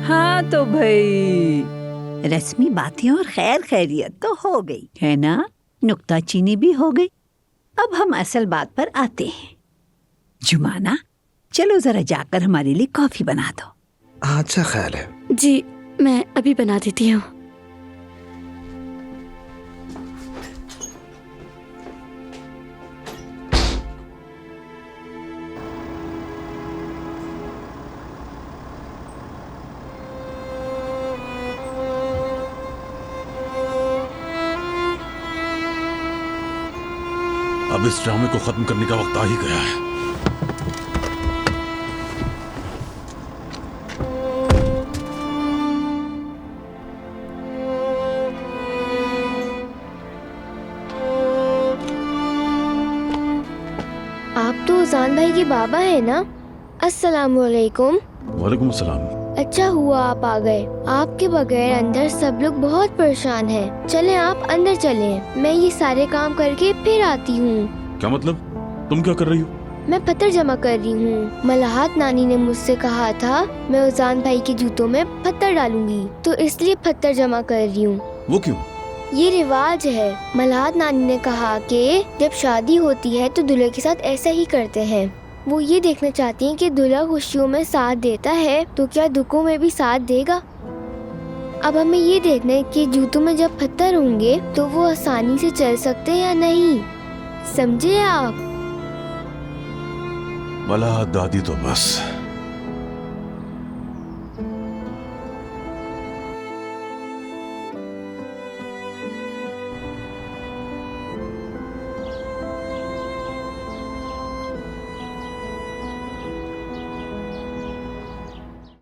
हाँ तो भाई रस्मी बातें और खैर खैरियत तो हो गई है ना, नुक्ताचीनी भी हो गई। अब हम असल बात पर आते हैं। जुमाना, चलो जरा जाकर हमारे लिए कॉफी बना दो। अच्छा ख्याल है। जी, मैं अभी बना देती हूँ। अब इस ड्रामे को खत्म करने का वक्त आ ही गया है। आप तो उजान भाई के बाबा हैं ना? अस्सलाम वालेकुम। वालेकुम अस्सलाम। अच्छा हुआ आप आ गए। आपके बगैर अंदर सब लोग बहुत परेशान हैं। चलें आप अंदर चलें, मैं ये सारे काम करके फिर आती हूँ। क्या मतलब? तुम क्या कर रही हो? मैं पत्थर जमा कर रही हूँ। मलाहत नानी ने मुझसे कहा था मैं उजान भाई के जूतों में पत्थर डालूंगी, तो इसलिए पत्थर जमा कर रही हूँ। वो क्यों? ये रिवाज है। मलाहत नानी ने कहा कि जब शादी होती है तो दूल्हे के साथ ऐसा ही करते हैं। वो ये देखना चाहती हैं कि दूल्हा खुशियों में साथ देता है तो क्या दुखों में भी साथ देगा। अब हमें ये देखना है कि जूतों में जब पत्थर होंगे तो वो आसानी से चल सकते हैं या नहीं, समझे आप? मलाहत दादी तो बस